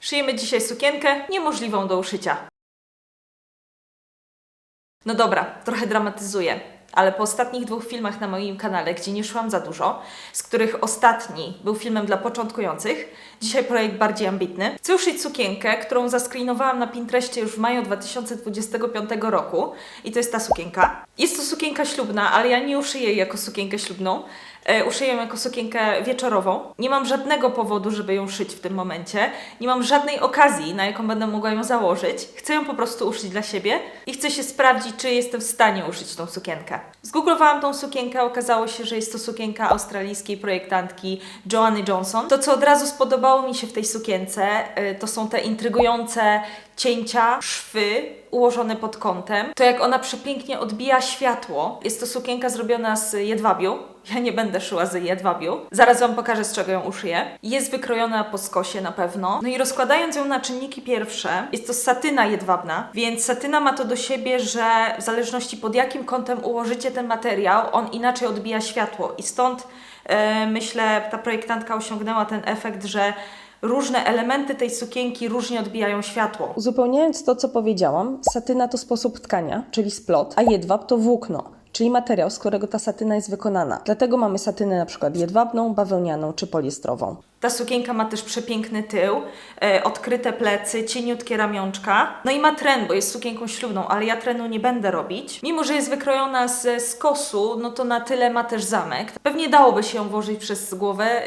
Szyjemy dzisiaj sukienkę niemożliwą do uszycia. No dobra, trochę dramatyzuję, ale po ostatnich 2 filmach na moim kanale, gdzie nie szłam za dużo, z których ostatni był filmem dla początkujących, dzisiaj projekt bardziej ambitny. Chcę uszyć sukienkę, którą zascreenowałam na Pinterestie już w maju 2025 roku i to jest ta sukienka. Jest to sukienka ślubna, ale ja nie uszyję jej jako sukienkę ślubną. Uszyję ją jako sukienkę wieczorową. Nie mam żadnego powodu, żeby ją szyć w tym momencie. Nie mam żadnej okazji, na jaką będę mogła ją założyć. Chcę ją po prostu uszyć dla siebie i chcę się sprawdzić, czy jestem w stanie uszyć tą sukienkę. Zgooglowałam tą sukienkę, okazało się, że jest to sukienka australijskiej projektantki Joanny Johnson. To, co od razu spodobało mi się w tej sukience, to są te intrygujące cięcia, szwy ułożone pod kątem. To, jak ona przepięknie odbija światło. Jest to sukienka zrobiona z jedwabiu. Ja nie będę szyła z jedwabiu. Zaraz Wam pokażę, z czego ją uszyję. Jest wykrojona po skosie na pewno. No i rozkładając ją na czynniki pierwsze, jest to satyna jedwabna, więc satyna ma to do siebie, że w zależności pod jakim kątem ułożycie ten materiał, on inaczej odbija światło. I stąd myślę, ta projektantka osiągnęła ten efekt, że różne elementy tej sukienki różnie odbijają światło. Uzupełniając to, co powiedziałam, satyna to sposób tkania, czyli splot, a jedwab to włókno, czyli materiał, z którego ta satyna jest wykonana. Dlatego mamy satynę na przykład jedwabną, bawełnianą czy poliestrową. Ta sukienka ma też przepiękny tył, odkryte plecy, cieniutkie ramionczka. No i ma tren, bo jest sukienką ślubną, ale ja trenu nie będę robić. Mimo że jest wykrojona ze skosu, no to na tyle ma też zamek. Pewnie dałoby się ją włożyć przez głowę,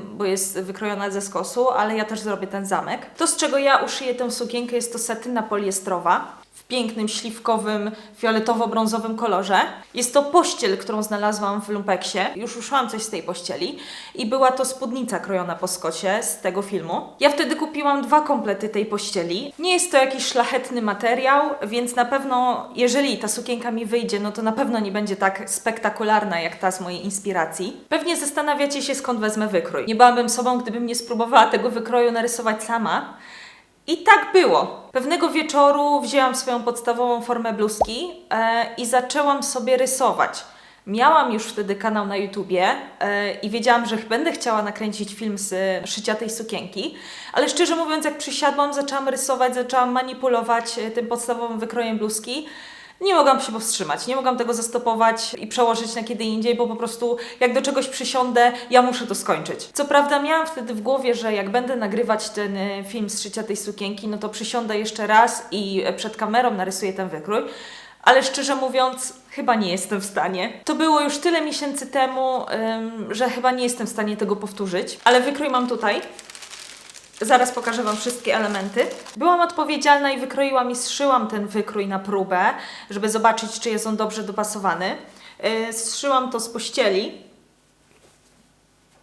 bo jest wykrojona ze skosu, ale ja też zrobię ten zamek. To, z czego ja uszyję tę sukienkę, jest to satyna poliestrowa w pięknym, śliwkowym, fioletowo-brązowym kolorze. Jest to pościel, którą znalazłam w lumpeksie. Już uszyłam coś z tej pościeli i była to spódnica krojona po skosie z tego filmu. Ja wtedy kupiłam 2 komplety tej pościeli. Nie jest to jakiś szlachetny materiał, więc na pewno, jeżeli ta sukienka mi wyjdzie, no to na pewno nie będzie tak spektakularna jak ta z mojej inspiracji. Pewnie zastanawiacie się, skąd wezmę wykrój. Nie byłabym sobą, gdybym nie spróbowała tego wykroju narysować sama. I tak było. Pewnego wieczoru wzięłam swoją podstawową formę bluzki i zaczęłam sobie rysować. Miałam już wtedy kanał na YouTubie i wiedziałam, że będę chciała nakręcić film z szycia tej sukienki, ale szczerze mówiąc, jak przysiadłam, zaczęłam rysować, zaczęłam manipulować tym podstawowym wykrojem bluzki. Nie mogłam się powstrzymać, nie mogłam tego zastopować i przełożyć na kiedy indziej, bo po prostu jak do czegoś przysiądę, ja muszę to skończyć. Co prawda miałam wtedy w głowie, że jak będę nagrywać ten film z szycia tej sukienki, no to przysiądę jeszcze raz i przed kamerą narysuję ten wykrój, ale szczerze mówiąc, chyba nie jestem w stanie. To było już tyle miesięcy temu, że chyba nie jestem w stanie tego powtórzyć, ale wykrój mam tutaj. Zaraz pokażę Wam wszystkie elementy. Byłam odpowiedzialna i wykroiłam i zszyłam ten wykrój na próbę, żeby zobaczyć, czy jest on dobrze dopasowany. Zszyłam to z pościeli.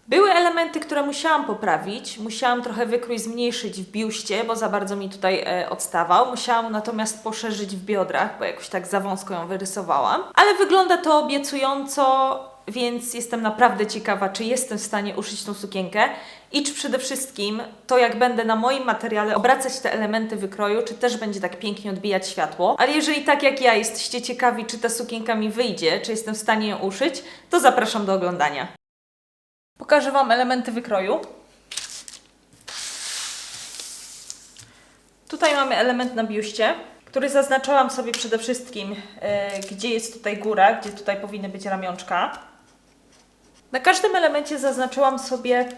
Były elementy, które musiałam poprawić. Musiałam trochę wykrój zmniejszyć w biuście, bo za bardzo mi tutaj odstawał. Musiałam natomiast poszerzyć w biodrach, bo jakoś tak za wąsko ją wyrysowałam. Ale wygląda to obiecująco, więc jestem naprawdę ciekawa, czy jestem w stanie uszyć tą sukienkę i czy przede wszystkim to, jak będę na moim materiale obracać te elementy wykroju, czy też będzie tak pięknie odbijać światło. Ale jeżeli tak jak ja jesteście ciekawi, czy ta sukienka mi wyjdzie, czy jestem w stanie ją uszyć, to zapraszam do oglądania. Pokażę Wam elementy wykroju. Tutaj mamy element na biuście, który zaznaczyłam sobie przede wszystkim, gdzie jest tutaj góra, gdzie tutaj powinny być ramionczka. Na każdym elemencie zaznaczyłam sobie,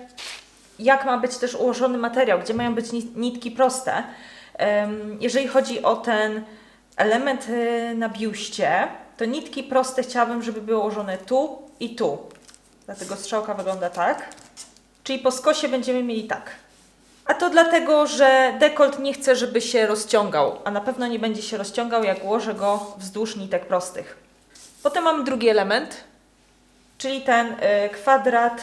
jak ma być też ułożony materiał, gdzie mają być nitki proste. Jeżeli chodzi o ten element na biuście, to nitki proste chciałabym, żeby były ułożone tu i tu. Dlatego strzałka wygląda tak. Czyli po skosie będziemy mieli tak. A to dlatego, że dekolt nie chcę, żeby się rozciągał, a na pewno nie będzie się rozciągał, jak ułożę go wzdłuż nitek prostych. Potem mamy drugi element, czyli ten kwadrat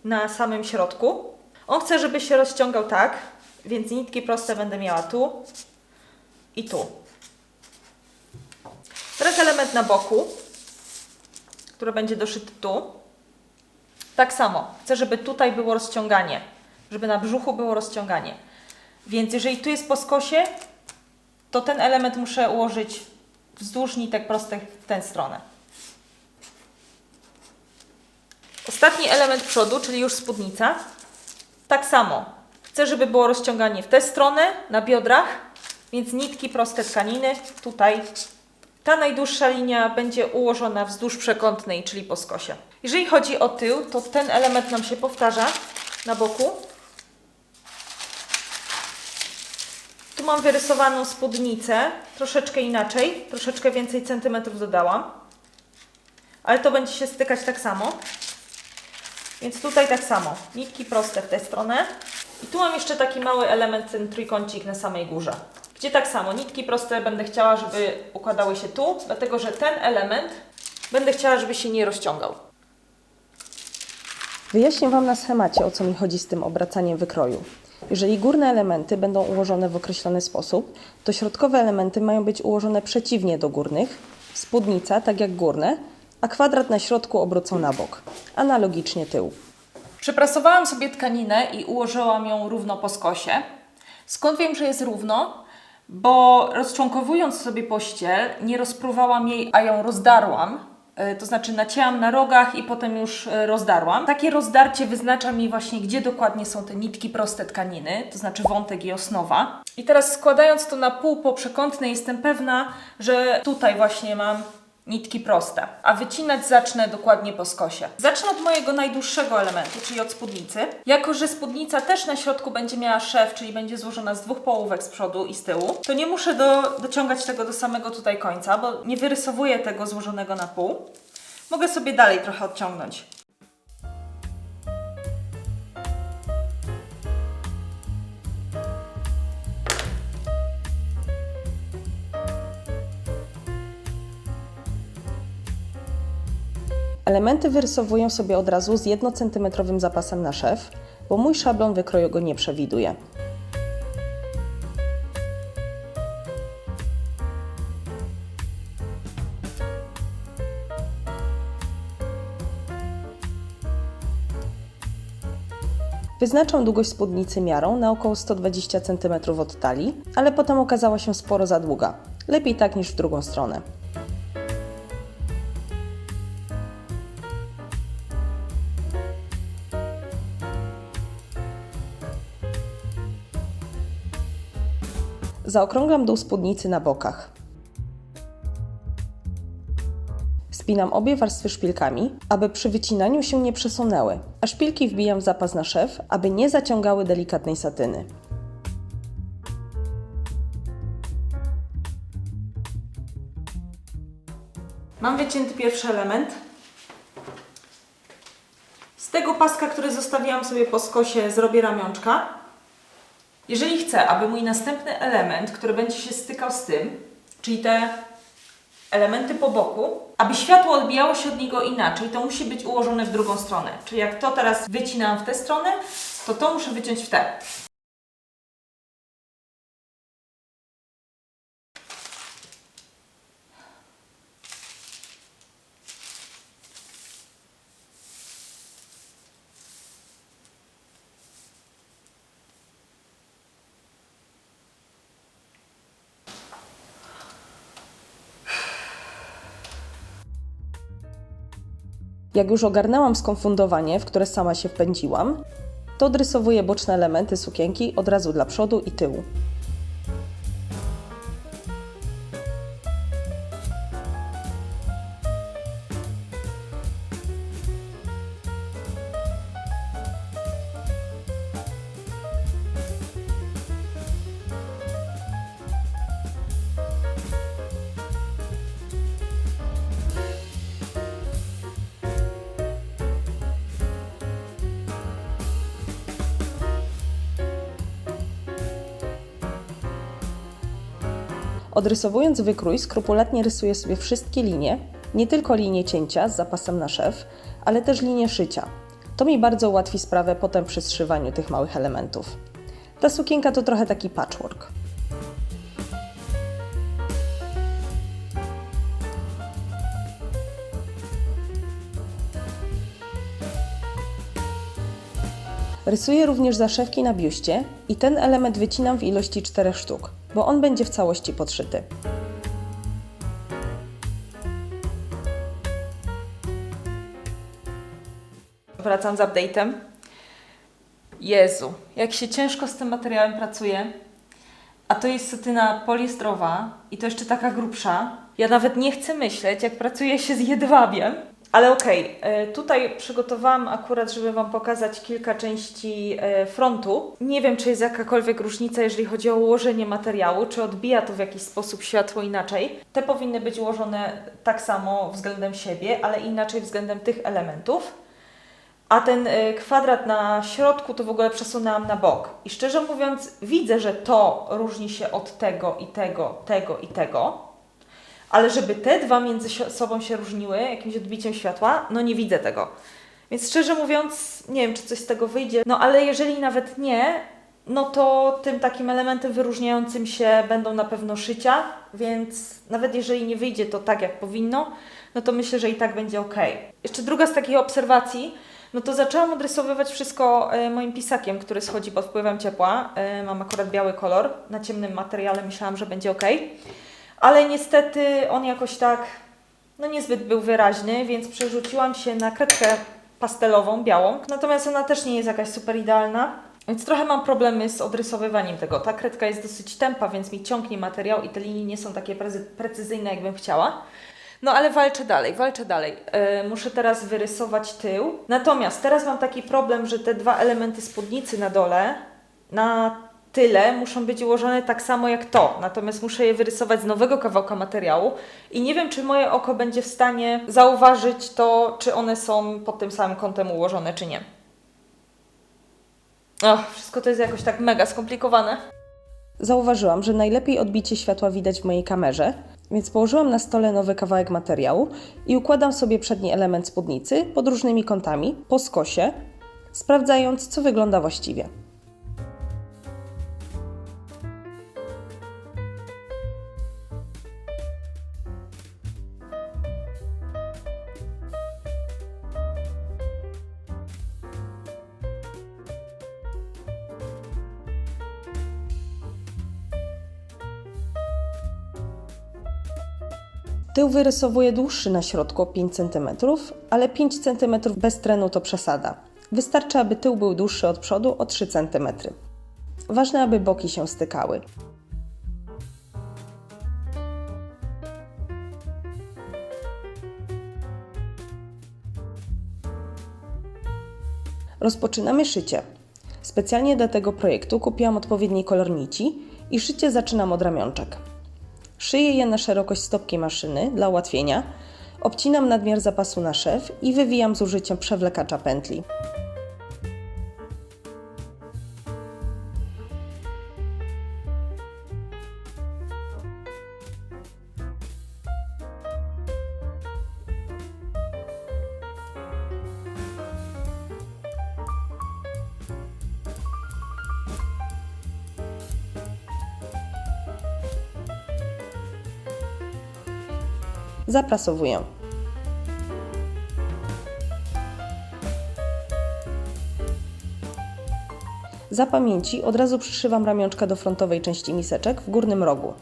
na samym środku. On chce, żeby się rozciągał tak, więc nitki proste będę miała tu i tu. Teraz element na boku, który będzie doszyty tu. Tak samo, chcę, żeby tutaj było rozciąganie, żeby na brzuchu było rozciąganie. Więc jeżeli tu jest po skosie, to ten element muszę ułożyć wzdłuż nitek prostych w tę stronę. Ostatni element przodu, czyli już spódnica. Tak samo. Chcę, żeby było rozciąganie w tę stronę, na biodrach, więc nitki proste tkaniny. Tutaj ta najdłuższa linia będzie ułożona wzdłuż przekątnej, czyli po skosie. Jeżeli chodzi o tył, to ten element nam się powtarza na boku. Tu mam wyrysowaną spódnicę, troszeczkę inaczej, troszeczkę więcej centymetrów dodałam. Ale to będzie się stykać tak samo. Więc tutaj tak samo, nitki proste w tę stronę. I tu mam jeszcze taki mały element, ten trójkącik na samej górze. Gdzie tak samo, nitki proste będę chciała, żeby układały się tu, dlatego że ten element będę chciała, żeby się nie rozciągał. Wyjaśnię Wam na schemacie, o co mi chodzi z tym obracaniem wykroju. Jeżeli górne elementy będą ułożone w określony sposób, to środkowe elementy mają być ułożone przeciwnie do górnych, spódnica tak jak górne, a kwadrat na środku obrócą na bok. Analogicznie tył. Przeprasowałam sobie tkaninę i ułożyłam ją równo po skosie. Skąd wiem, że jest równo? Bo rozczłonkowując sobie pościel, nie rozpruwałam jej, a ją rozdarłam. To znaczy nacięłam na rogach i potem już rozdarłam. Takie rozdarcie wyznacza mi właśnie, gdzie dokładnie są te nitki proste tkaniny, to znaczy wątek i osnowa. I teraz składając to na pół po przekątnej jestem pewna, że tutaj właśnie mam nitki proste, a wycinać zacznę dokładnie po skosie. Zacznę od mojego najdłuższego elementu, czyli od spódnicy. Jako że spódnica też na środku będzie miała szef, czyli będzie złożona z dwóch połówek z przodu i z tyłu, to nie muszę dociągać tego do samego tutaj końca, bo nie wyrysowuję tego złożonego na pół. Mogę sobie dalej trochę odciągnąć. Elementy wyrysowuję sobie od razu z 1-centymetrowym zapasem na szef, bo mój szablon wykroju go nie przewiduje. Wyznaczam długość spódnicy miarą na około 120 cm od talii, ale potem okazała się sporo za długa. Lepiej tak niż w drugą stronę. Zaokrąglam dół spódnicy na bokach. Spinam obie warstwy szpilkami, aby przy wycinaniu się nie przesunęły, a szpilki wbijam w zapas na szef, aby nie zaciągały delikatnej satyny. Mam wycięty pierwszy element. Z tego paska, który zostawiłam sobie po skosie, zrobię ramionczka. Jeżeli chcę, aby mój następny element, który będzie się stykał z tym, czyli te elementy po boku, aby światło odbijało się od niego inaczej, to musi być ułożone w drugą stronę. Czyli jak to teraz wycinam w tę stronę, to muszę wyciąć w tę. Jak już ogarnęłam skonfundowanie, w które sama się wpędziłam, to odrysowuję boczne elementy sukienki od razu dla przodu i tyłu. Odrysowując wykrój, skrupulatnie rysuję sobie wszystkie linie, nie tylko linię cięcia z zapasem na szef, ale też linię szycia. To mi bardzo ułatwi sprawę potem przy zszywaniu tych małych elementów. Ta sukienka to trochę taki patchwork. Rysuję również zaszewki na biuście i ten element wycinam w ilości 4 sztuk, bo on będzie w całości podszyty. Wracam z update'em. Jezu, jak się ciężko z tym materiałem pracuje, a to jest satyna poliestrowa i to jeszcze taka grubsza. Ja nawet nie chcę myśleć, jak pracuje się z jedwabiem. Ale okej, tutaj przygotowałam akurat, żeby Wam pokazać kilka części frontu. Nie wiem, czy jest jakakolwiek różnica, jeżeli chodzi o ułożenie materiału, czy odbija to w jakiś sposób światło inaczej. Te powinny być ułożone tak samo względem siebie, ale inaczej względem tych elementów. A ten kwadrat na środku to w ogóle przesunęłam na bok. I szczerze mówiąc, widzę, że to różni się od tego i tego, tego i tego. Ale żeby te dwa między sobą się różniły jakimś odbiciem światła, no nie widzę tego. Więc szczerze mówiąc, nie wiem, czy coś z tego wyjdzie. No ale jeżeli nawet nie, no to tym takim elementem wyróżniającym się będą na pewno szycia, więc nawet jeżeli nie wyjdzie to tak, jak powinno, no to myślę, że i tak będzie ok. Jeszcze druga z takich obserwacji, no to zaczęłam odrysowywać wszystko moim pisakiem, który schodzi pod wpływem ciepła. Mam akurat biały kolor, na ciemnym materiale myślałam, że będzie ok. Ale niestety on jakoś tak, no niezbyt był wyraźny, więc przerzuciłam się na kredkę pastelową, białą. Natomiast ona też nie jest jakaś super idealna, więc trochę mam problemy z odrysowywaniem tego. Ta kredka jest dosyć tępa, więc mi ciągnie materiał i te linie nie są takie precyzyjne, jakbym chciała. No ale walczę dalej, walczę dalej. Muszę teraz wyrysować tył. Natomiast teraz mam taki problem, że te dwa elementy spódnicy na dole, na tyle muszą być ułożone tak samo jak to. Natomiast muszę je wyrysować z nowego kawałka materiału i nie wiem, czy moje oko będzie w stanie zauważyć to, czy one są pod tym samym kątem ułożone, czy nie. Wszystko to jest jakoś tak mega skomplikowane. Zauważyłam, że najlepiej odbicie światła widać w mojej kamerze, więc położyłam na stole nowy kawałek materiału i układam sobie przedni element spódnicy pod różnymi kątami, po skosie, sprawdzając, co wygląda właściwie. Tył wyrysowuję dłuższy na środku o 5 cm, ale 5 cm bez trenu to przesada. Wystarczy, aby tył był dłuższy od przodu o 3 cm. Ważne, aby boki się stykały. Rozpoczynamy szycie. Specjalnie dla tego projektu kupiłam odpowiedni kolor nici i szycie zaczynam od ramionczek. Szyję je na szerokość stopki maszyny dla ułatwienia, obcinam nadmiar zapasu na szef i wywijam z użyciem przewlekacza pętli. Zaprasowuję. Za pamięci od razu przyszywam ramionczka do frontowej części miseczek w górnym rogu.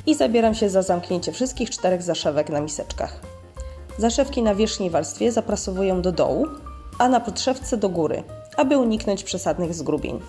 I zabieram się za zamknięcie wszystkich 4 zaszewek na miseczkach. Zaszewki na wierzchniej warstwie zaprasowuję do dołu, a na podszewce do góry, aby uniknąć przesadnych zgrubień.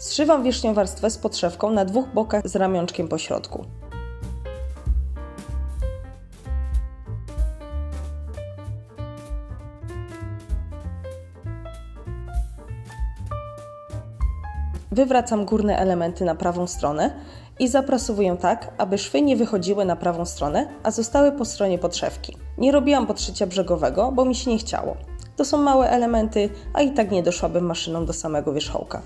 Zszywam wierzchnią warstwę z podszewką na dwóch bokach z ramionczkiem po środku. Wywracam górne elementy na prawą stronę i zaprasowuję tak, aby szwy nie wychodziły na prawą stronę, a zostały po stronie podszewki. Nie robiłam podszycia brzegowego, bo mi się nie chciało. To są małe elementy, a i tak nie doszłabym maszyną do samego wierzchołka.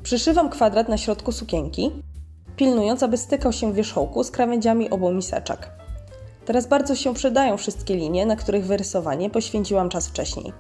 Przyszywam kwadrat na środku sukienki, pilnując, aby stykał się w wierzchołku z krawędziami obu miseczek. Teraz bardzo się przydają wszystkie linie, na których wyrysowanie poświęciłam czas wcześniej.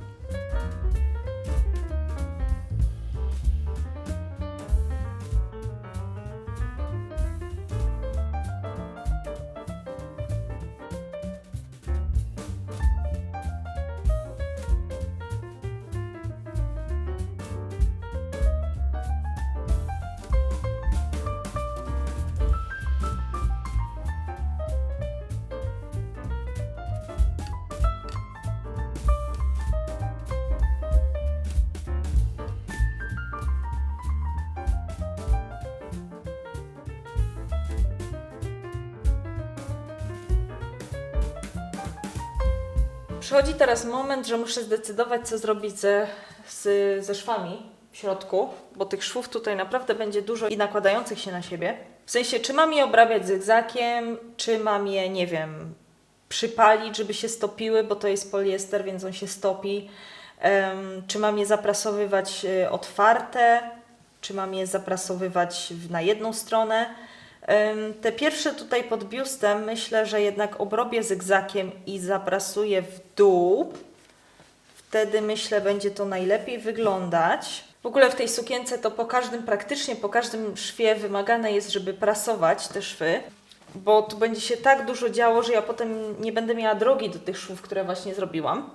Przychodzi teraz moment, że muszę zdecydować, co zrobić ze szwami w środku, bo tych szwów tutaj naprawdę będzie dużo i nakładających się na siebie. W sensie, czy mam je obrabiać zygzakiem, czy mam je, nie wiem, przypalić, żeby się stopiły, bo to jest poliester, więc on się stopi. Czy mam je zaprasowywać otwarte, czy mam je zaprasowywać na jedną stronę. Te pierwsze tutaj pod biustem myślę, że jednak obrobię zygzakiem i zaprasuję w dół. Wtedy myślę, będzie to najlepiej wyglądać. W ogóle w tej sukience to praktycznie po każdym szwie wymagane jest, żeby prasować te szwy, bo tu będzie się tak dużo działo, że ja potem nie będę miała drogi do tych szwów, które właśnie zrobiłam.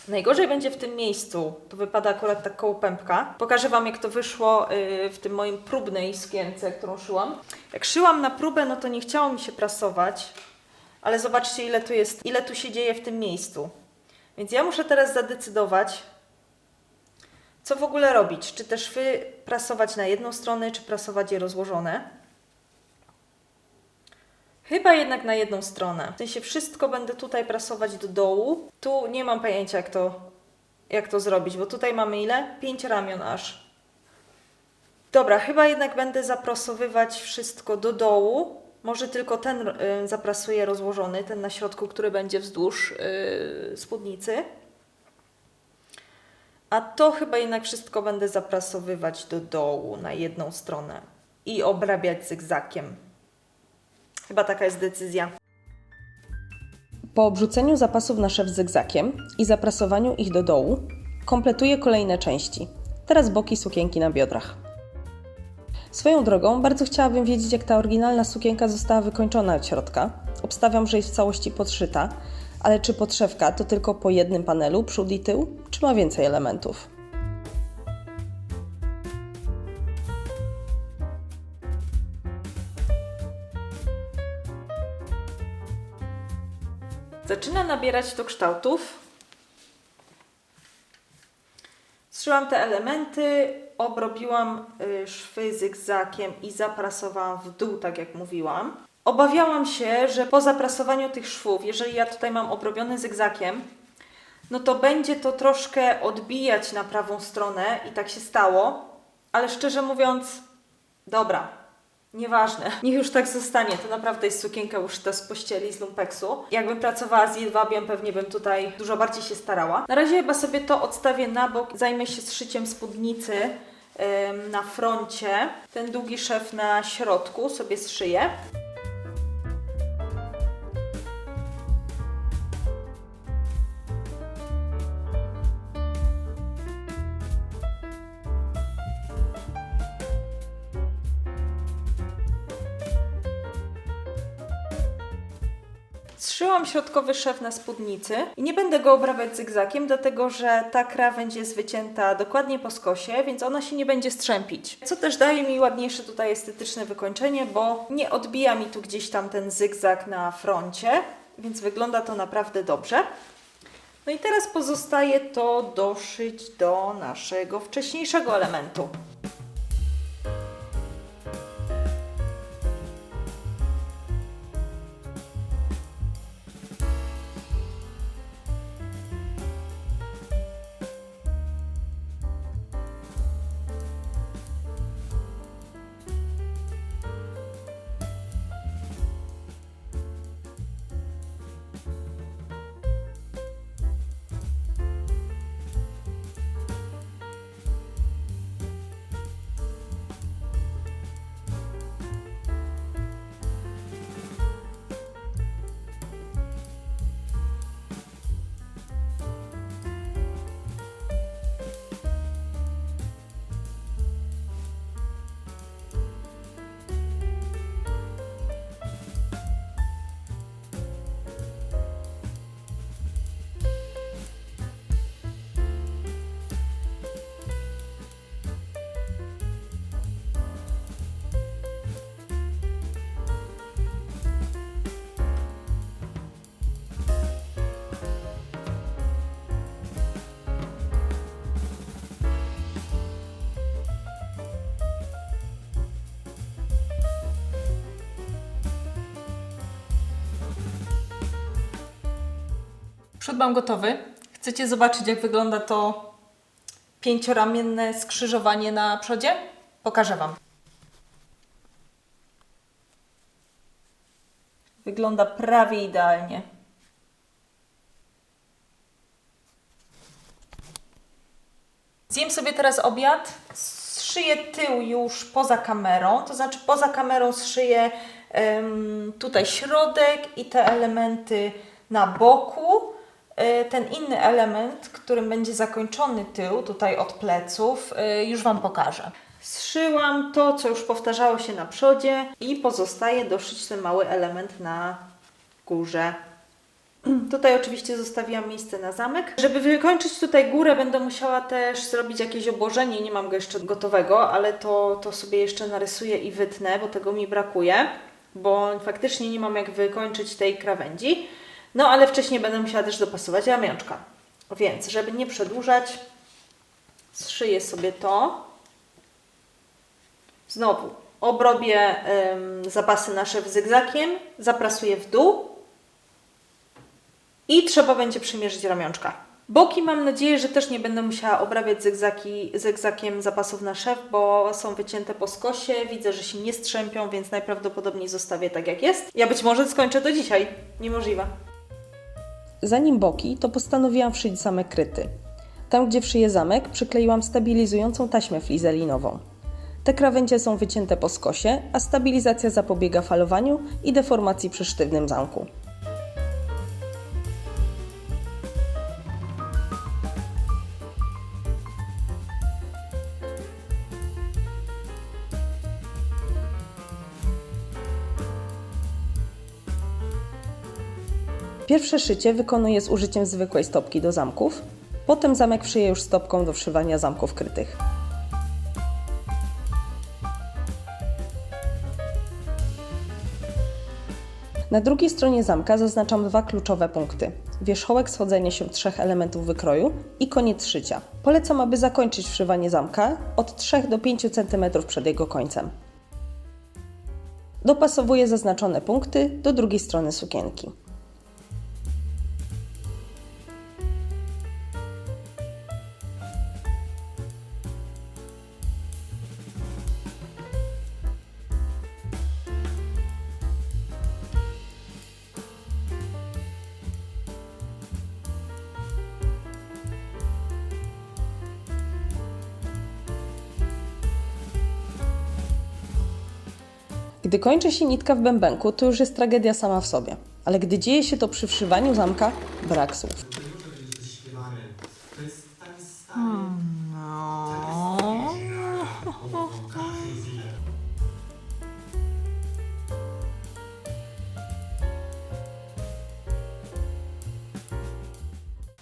Najgorzej będzie w tym miejscu, to wypada akurat tak koło pępka. Pokażę Wam, jak to wyszło w tym moim próbnej sukience, którą szyłam. Jak szyłam na próbę, no to nie chciało mi się prasować, ale zobaczcie, ile tu jest, ile tu się dzieje w tym miejscu. Więc ja muszę teraz zadecydować, co w ogóle robić. Czy te szwy prasować na jedną stronę, czy prasować je rozłożone. Chyba jednak na jedną stronę. W sensie wszystko będę tutaj prasować do dołu. Tu nie mam pojęcia, jak to zrobić, bo tutaj mamy ile? 5 ramion aż. Dobra, chyba jednak będę zaprasowywać wszystko do dołu. Może tylko ten zaprasuję rozłożony, ten na środku, który będzie wzdłuż spódnicy. A to chyba jednak wszystko będę zaprasowywać do dołu na jedną stronę i obrabiać zygzakiem. Chyba taka jest decyzja. Po obrzuceniu zapasów na szef zygzakiem i zaprasowaniu ich do dołu, kompletuję kolejne części. Teraz boki sukienki na biodrach. Swoją drogą, bardzo chciałabym wiedzieć, jak ta oryginalna sukienka została wykończona od środka. Obstawiam, że jest w całości podszyta, ale czy podszewka to tylko po jednym panelu, przód i tył, czy ma więcej elementów? Zaczynam nabierać do kształtów. Zszyłam te elementy, obrobiłam szwy zygzakiem i zaprasowałam w dół, tak jak mówiłam. Obawiałam się, że po zaprasowaniu tych szwów, jeżeli ja tutaj mam obrobione zygzakiem, no to będzie to troszkę odbijać na prawą stronę i tak się stało, ale szczerze mówiąc, dobra. Nieważne, niech już tak zostanie, to naprawdę jest sukienka uszyta z pościeli, z lumpeksu. Jakbym pracowała z jedwabiem, pewnie bym tutaj dużo bardziej się starała. Na razie chyba sobie to odstawię na bok, zajmę się zszyciem spódnicy na froncie. Ten długi szef na środku sobie zszyję. Zszyłam środkowy szef na spódnicy i nie będę go obrabiać zygzakiem, dlatego że ta krawędź jest wycięta dokładnie po skosie, więc ona się nie będzie strzępić. Co też daje mi ładniejsze tutaj estetyczne wykończenie, bo nie odbija mi tu gdzieś tam ten zygzak na froncie, więc wygląda to naprawdę dobrze. No i teraz pozostaje to doszyć do naszego wcześniejszego elementu. Przód mam gotowy. Chcecie zobaczyć, jak wygląda to pięcioramienne skrzyżowanie na przodzie? Pokażę Wam. Wygląda prawie idealnie. Zjem sobie teraz obiad. Zszyję tył już poza kamerą, to znaczy poza kamerą zszyję tutaj środek i te elementy na boku. Ten inny element, którym będzie zakończony tył, tutaj od pleców, już Wam pokażę. Zszyłam to, co już powtarzało się na przodzie i pozostaje doszyć ten mały element na górze. Tutaj oczywiście zostawiłam miejsce na zamek. Żeby wykończyć tutaj górę, będę musiała też zrobić jakieś obłożenie. Nie mam go jeszcze gotowego, ale to sobie jeszcze narysuję i wytnę, bo tego mi brakuje, bo faktycznie nie mam jak wykończyć tej krawędzi. No ale wcześniej będę musiała też dopasować ramionczka. Więc, żeby nie przedłużać, zszyję sobie to. Znowu obrobię zapasy nasze zygzakiem, zaprasuję w dół i trzeba będzie przymierzyć ramionczka. Boki mam nadzieję, że też nie będę musiała obrabiać zygzakiem zapasów na szef, bo są wycięte po skosie. Widzę, że się nie strzępią, więc najprawdopodobniej zostawię tak jak jest. Ja być może skończę to dzisiaj. Niemożliwe. Zanim boki, to postanowiłam wszyć zamek kryty. Tam, gdzie wszyję zamek, przykleiłam stabilizującą taśmę flizelinową. Te krawędzie są wycięte po skosie, a stabilizacja zapobiega falowaniu i deformacji przy sztywnym zamku. Pierwsze szycie wykonuję z użyciem zwykłej stopki do zamków, potem zamek szyję już stopką do wszywania zamków krytych. Na drugiej stronie zamka zaznaczam dwa kluczowe punkty: wierzchołek schodzenia się trzech elementów wykroju i koniec szycia. Polecam, aby zakończyć wszywanie zamka od 3 do 5 cm przed jego końcem. Dopasowuję zaznaczone punkty do drugiej strony sukienki. Gdy kończy się nitka w bębenku, to już jest tragedia sama w sobie. Ale gdy dzieje się to przy wszywaniu zamka, brak słów.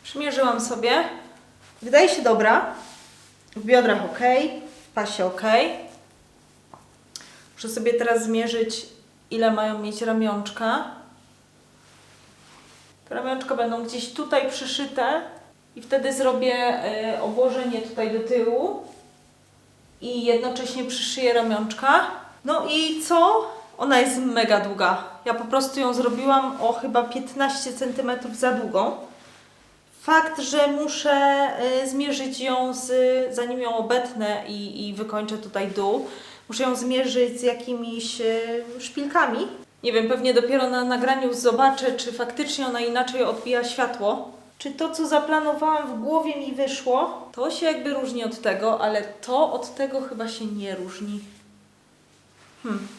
Przymierzyłam sobie. Wydaje się dobra. W biodrach ok, w pasie ok. Muszę sobie teraz zmierzyć, ile mają mieć ramionczka. Te ramionczka będą gdzieś tutaj przyszyte i wtedy zrobię obłożenie tutaj do tyłu i jednocześnie przyszyję ramionczka. No i co? Ona jest mega długa. Ja po prostu ją zrobiłam o chyba 15 cm za długą. Fakt, że muszę zmierzyć ją, zanim ją obetnę i wykończę tutaj dół, muszę ją zmierzyć z jakimiś szpilkami. Nie wiem, pewnie dopiero na nagraniu zobaczę, czy faktycznie ona inaczej odbija światło. Czy to, co zaplanowałam w głowie, mi wyszło. To się jakby różni od tego, ale to od tego chyba się nie różni.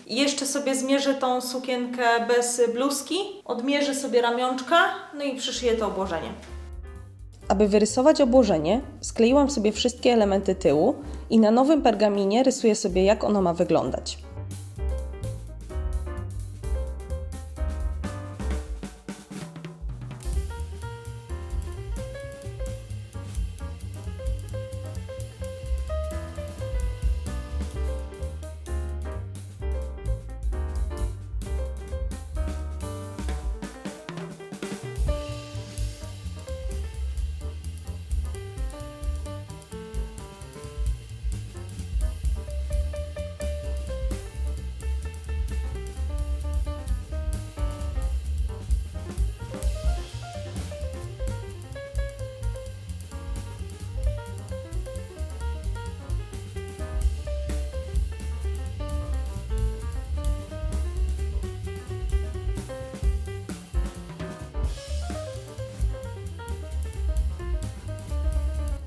I jeszcze sobie zmierzę tą sukienkę bez bluzki, odmierzę sobie ramionczka, no i przyszyję to obłożenie. Aby wyrysować obłożenie, skleiłam sobie wszystkie elementy tyłu i na nowym pergaminie rysuję sobie, jak ono ma wyglądać.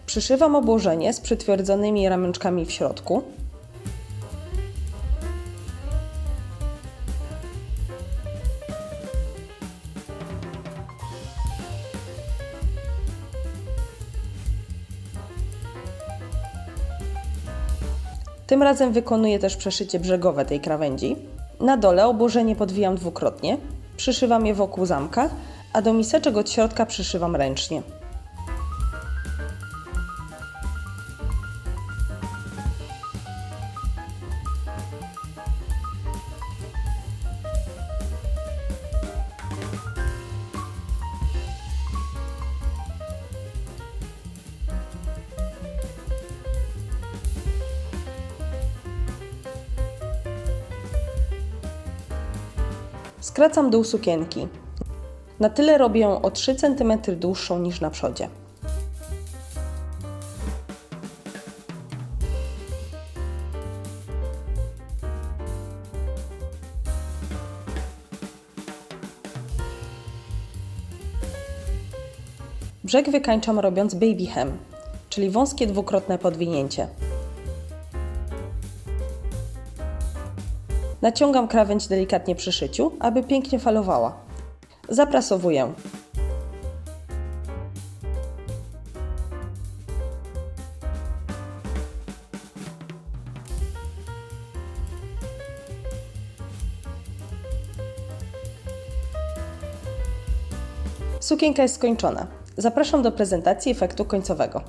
Przyszywam obłożenie z przytwierdzonymi ramionczkami w środku. Tym razem wykonuję też przeszycie brzegowe tej krawędzi. Na dole obłożenie podwijam dwukrotnie, przyszywam je wokół zamka, a do miseczek od środka przyszywam ręcznie. Skracam dół sukienki. Na tyle robię ją o 3 cm dłuższą niż na przodzie. Brzeg wykańczam robiąc baby hem, czyli wąskie dwukrotne podwinięcie. Naciągam krawędź delikatnie przy szyciu, aby pięknie falowała. Zaprasowuję. Sukienka jest skończona. Zapraszam do prezentacji efektu końcowego.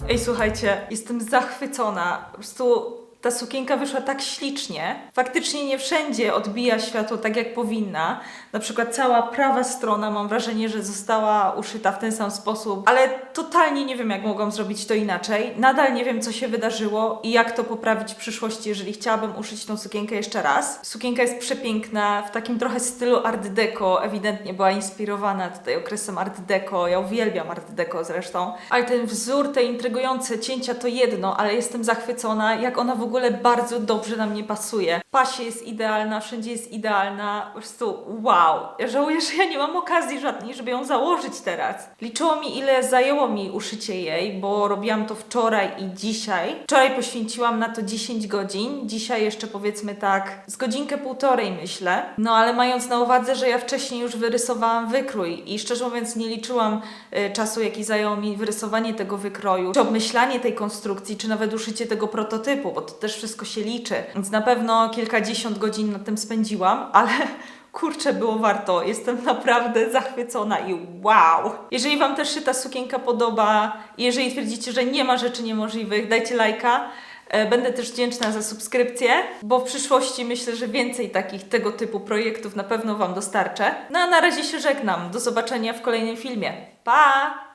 Ej, słuchajcie, jestem zachwycona. Po prostu Ta sukienka wyszła tak ślicznie. Faktycznie nie wszędzie odbija światło tak jak powinna. Na przykład cała prawa strona mam wrażenie, że została uszyta w ten sam sposób, ale totalnie nie wiem, jak mogłam zrobić to inaczej. Nadal nie wiem, co się wydarzyło i jak to poprawić w przyszłości, jeżeli chciałabym uszyć tą sukienkę jeszcze raz. Sukienka jest przepiękna, w takim trochę stylu art deco, ewidentnie była inspirowana tutaj okresem art deco. Ja uwielbiam art deco zresztą. Ale ten wzór, te intrygujące cięcia to jedno, ale jestem zachwycona, jak ona w ogóle bardzo dobrze na mnie pasuje. Pasie jest idealna, wszędzie jest idealna. Po prostu wow. Ja żałuję, że ja nie mam okazji żadnej, żeby ją założyć teraz. Liczyło mi, ile zajęło mi uszycie jej, bo robiłam to wczoraj i dzisiaj. Wczoraj poświęciłam na to 10 godzin, dzisiaj jeszcze powiedzmy tak z godzinkę półtorej myślę. No ale mając na uwadze, że ja wcześniej już wyrysowałam wykrój i szczerze mówiąc nie liczyłam czasu, jaki zajęło mi wyrysowanie tego wykroju, czy obmyślanie tej konstrukcji, czy nawet uszycie tego prototypu, bo to też wszystko się liczy. Więc na pewno kilkadziesiąt godzin nad tym spędziłam, ale kurczę, było warto. Jestem naprawdę zachwycona i wow! Jeżeli Wam też się ta sukienka podoba i jeżeli twierdzicie, że nie ma rzeczy niemożliwych, dajcie lajka. Będę też wdzięczna za subskrypcję, bo w przyszłości myślę, że więcej takich tego typu projektów na pewno Wam dostarczę. No a na razie się żegnam. Do zobaczenia w kolejnym filmie. Pa!